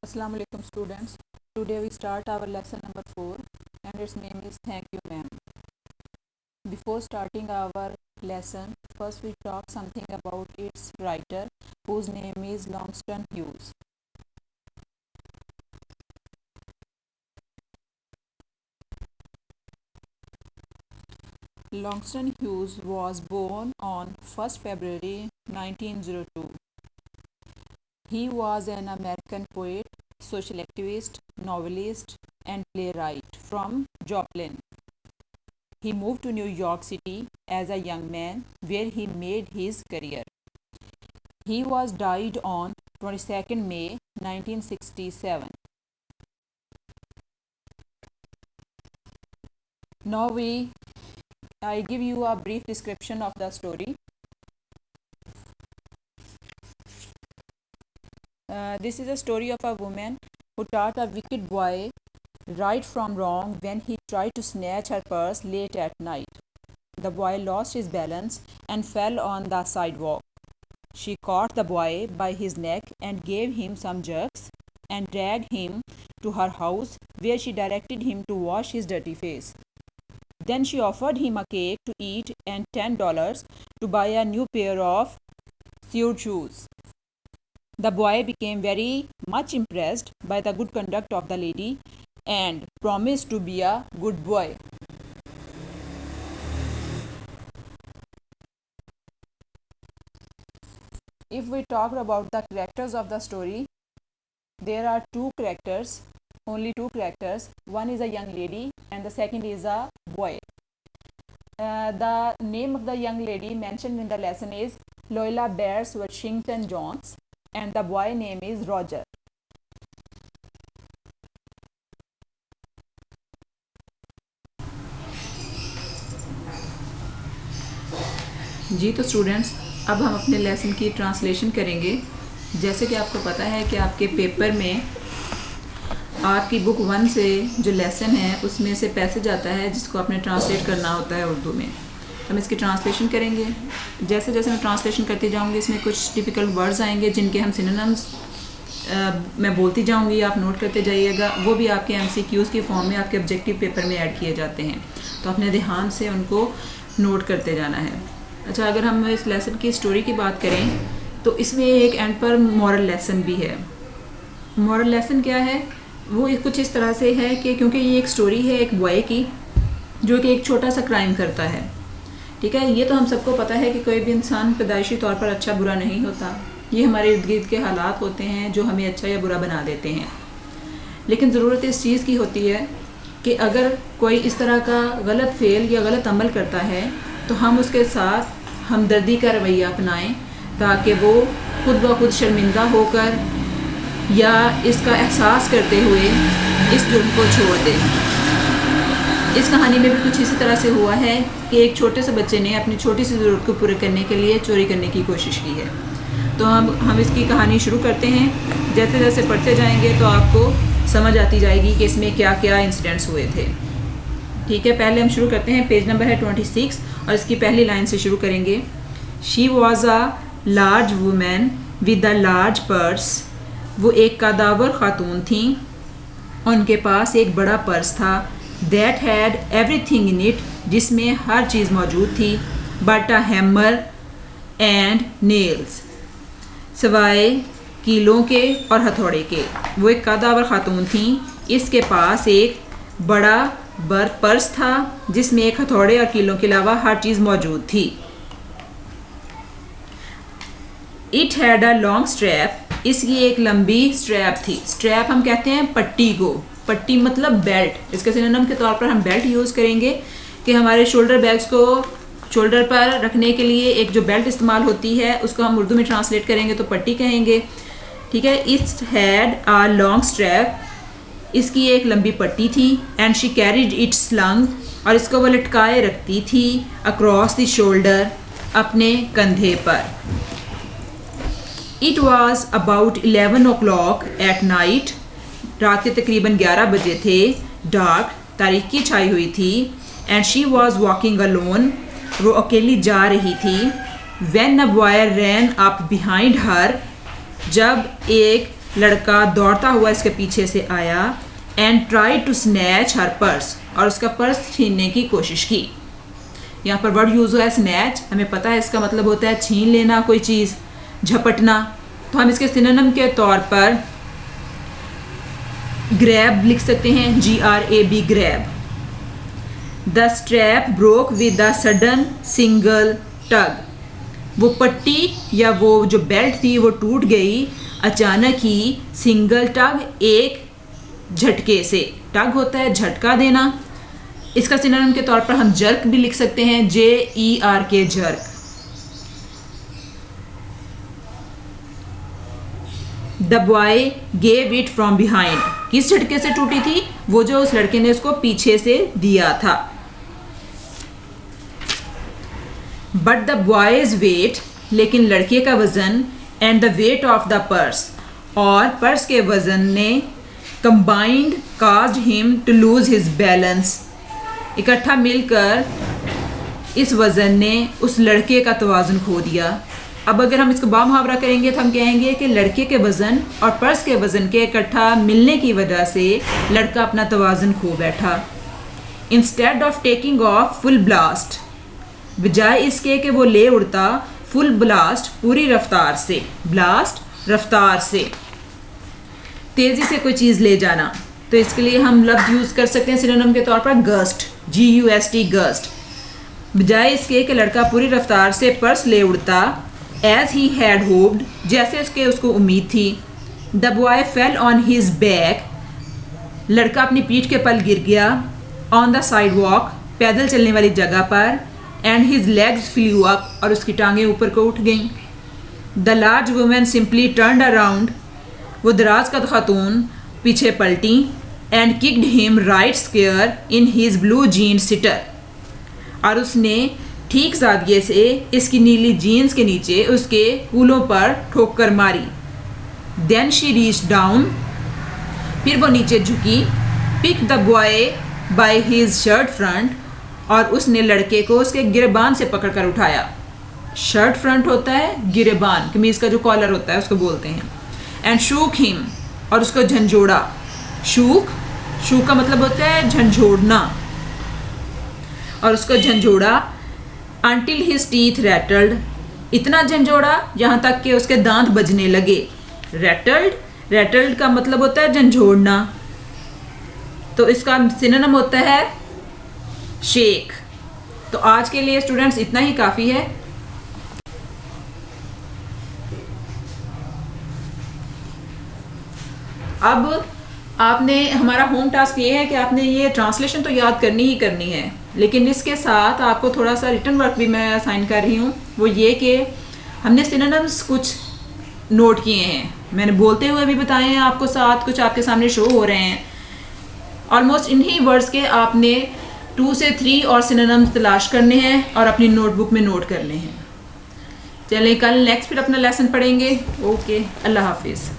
Assalamu alaikum students. Today we start our lesson number 4 and its name is Thank You Ma'am. Before starting our lesson, first we talk something about its writer whose name is Langston Hughes. Langston Hughes was born on 1st February 1902. He was an American poet, social activist, novelist, and playwright from Joplin. He moved to New York City as a young man, where he made his career. He was died on 22nd May 1967. Now I give you a brief description of the story. This is a story of a woman who taught a wicked boy right from wrong when he tried to snatch her purse late at night. The boy lost his balance and fell on the sidewalk. She caught the boy by his neck and gave him some jerks and dragged him to her house, where she directed him to wash his dirty face. Then she offered him a cake to eat and $10 to buy a new pair of suede shoes. The boy became very much impressed by the good conduct of the lady and promised to be a good boy. If we talk about the characters of the story, there are only two characters. One is a young lady and the second is a boy. The name of the young lady mentioned in the lesson is Loyola Bears Washington Jones, and the boy name is Roger. जी तो students, अब हम अपने lesson की translation करेंगे। जैसे कि आपको पता है कि आपके पेपर में आपकी बुक 1 से जो लेसन है उसमें से पैसेज आता है जिसको आपने ट्रांसलेट करना होता है उर्दू में। हम इसकी ट्रांसलेशन करेंगे। जैसे जैसे मैं ट्रांसलेशन करती जाऊंगी इसमें कुछ डिफ़िकल्ट वर्ड्स आएंगे जिनके हम सिनोनिम्स मैं बोलती जाऊंगी, आप नोट करते जाइएगा। वो भी आपके MCQs की फॉर्म में आपके ऑब्जेक्टिव पेपर में ऐड किए जाते हैं, तो अपने ध्यान से उनको नोट करते जाना है। अच्छा, अगर हम इस लेसन की स्टोरी की बात करें तो इसमें एक एंड पर मॉरल लेसन भी है। मॉरल लेसन क्या है? वो कुछ इस तरह से है कि क्योंकि ये एक स्टोरी है एक बॉय की जो कि एक छोटा सा क्राइम करता है, ठीक है। ये तो हम सबको पता है कि कोई भी इंसान पैदाइशी तौर पर अच्छा बुरा नहीं होता। ये हमारे इर्द गिर्द के हालात होते हैं जो हमें अच्छा या बुरा बना देते हैं। लेकिन ज़रूरत इस चीज़ की होती है कि अगर कोई इस तरह का गलत फेल या गलत अमल करता है तो हम उसके साथ हमदर्दी का रवैया अपनाएं ताकि वो खुद ब खुद शर्मिंदा होकर या इसका एहसास करते हुए इस जुर्म को छोड़ दे। इस कहानी में भी कुछ इसी तरह से हुआ है कि एक छोटे से बच्चे ने अपनी छोटी सी ज़रूरत को पूरे करने के लिए चोरी करने की कोशिश की है। तो हम इसकी कहानी शुरू करते हैं। जैसे जैसे पढ़ते जाएंगे तो आपको समझ आती जाएगी कि इसमें क्या क्या इंसिडेंट्स हुए थे, ठीक है। पहले हम शुरू करते हैं। पेज नंबर है 26 और इसकी पहली लाइन से शुरू करेंगे। She was a large women with a large purse. वो एक कदावर खातून थी, उनके पास एक बड़ा पर्स था। That had everything in it, जिसमें हर चीज़ मौजूद थी। But a hammer and nails, सिवाय कीलों के और हथौड़े के। वो एक कदावर खातून थी, इसके पास एक बड़ा पर्स था जिसमें एक हथौड़े और कीलों के अलावा हर चीज़ मौजूद थी। It had a long strap, इसकी एक लंबी स्ट्रैप थी। स्ट्रैप हम कहते हैं पट्टी को, पट्टी मतलब बेल्ट। इसके सिनोनिम के तौर पर हम बेल्ट यूज़ करेंगे कि हमारे शोल्डर बैग्स को शोल्डर पर रखने के लिए एक जो बेल्ट इस्तेमाल होती है उसको हम उर्दू में ट्रांसलेट करेंगे तो पट्टी कहेंगे, ठीक है। It's had a long strap, इसकी एक लंबी पट्टी थी। And she carried it slung, और इसको वो लटकाए रखती थी अक्रॉस द शोल्डर, अपने कंधे पर। It was about 11 o'clock at night, रात के तकरीबन 11 बजे थे। डार्क, तारीकी छाई हुई थी। And she was walking alone, वो अकेली जा रही थी। When a boy ran up behind her, जब एक लड़का दौड़ता हुआ इसके पीछे से आया and try to snatch her purse, और उसका पर्स छीनने की कोशिश की। यहाँ पर वर्ड यूज़ हुआ है स्नैच, हमें पता है इसका मतलब होता है छीन लेना कोई चीज़, झपटना। तो हम इसके सिनोनिम के तौर पर ग्रैब लिख सकते हैं, GRAB grab. The strap broke with the sudden single tug, वो पट्टी या वो जो बेल्ट थी वो टूट गई अचानक ही, सिंगल टग एक झटके से। टग होता है झटका देना। इसका सिनोनिम के तौर पर हम जर्क भी लिख सकते हैं, JERK jerk. The boy gave it from behind, किस झटके से टूटी थी? वो जो उस लड़के ने उसको पीछे से दिया था। बट द बॉयज वेट, लेकिन लड़के का वजन, and the weight of the purse, और पर्स के वजन ने, combined caused him to lose his balance, इकट्ठा मिलकर इस वजन ने उस लड़के का तवाज़ुन खो दिया। अब अगर हम इसको बामुहावरा करेंगे तो हम कहेंगे कि लड़के के वज़न और पर्स के वज़न के इकट्ठा मिलने की वजह से लड़का अपना तवाज़ुन खो बैठा। Instead of taking of full blast, बजाय इसके कि वो ले उड़ता फुल ब्लास्ट, पूरी रफ्तार से, ब्लास्ट रफ्तार से, तेज़ी से कोई चीज़ ले जाना। तो इसके लिए हम लफ्ज़ यूज़ कर सकते हैं सिनोनिम के तौर पर गस्ट, GUST गस्ट। बजाय इसके कि लड़का पूरी रफ्तार से पर्स ले उड़ता, एज ही हैड होप्ड, जैसे उसको उम्मीद थी। The boy fell on his back, लड़का अपनी पीठ के पल गिर गया। ऑन द साइड वॉक, पैदल चलने वाली जगह पर। And his legs flew up, और उसकी टांगें ऊपर को उठ गईं। The large women simply turned around, वो दराज का खातून पीछे पलटी। And kicked him right square in his blue jean sitter, और उसने ठीक जाविये से इसकी नीली जीन्स के नीचे उसके कूलों पर ठोकर मारी। देन शी रीच डाउन, फिर वो नीचे झुकी। Pick the boy by his shirt front, और उसने लड़के को उसके गिरेबान से पकड़ कर उठाया। शर्ट फ्रंट होता है गिरेबान, कमीज़ का जो कॉलर होता है उसको बोलते हैं। एंड शूक हिम, और उसको झंझोड़ा। शूक का मतलब होता है झंझोड़ना, और उसको झंझोड़ा। Until his teeth rattled, इतना झंझोड़ा यहाँ तक कि उसके दांत बजने लगे। rattled का मतलब होता है झंझोड़ना, तो इसका सिनोनिम होता है शेक। तो आज के लिए स्टूडेंट्स इतना ही काफ़ी है। अब आपने, हमारा होम टास्क ये है कि आपने ये ट्रांसलेशन तो याद करनी ही करनी है, लेकिन इसके साथ आपको थोड़ा सा रिटर्न वर्क भी मैं असाइन कर रही हूँ। वो ये कि हमने सिनोनिम्स कुछ नोट किए हैं, मैंने बोलते हुए भी बताए हैं आपको, साथ कुछ आपके सामने शो हो रहे हैं। ऑलमोस्ट इन्हीं वर्ड्स के आपने 2 से 3 और सिनोनिम्स तलाश करने हैं और अपनी नोटबुक में नोट करने हैं। चलें, कल नेक्स्ट फिर अपना लेसन पढ़ेंगे। ओके, अल्लाह हाफिज़।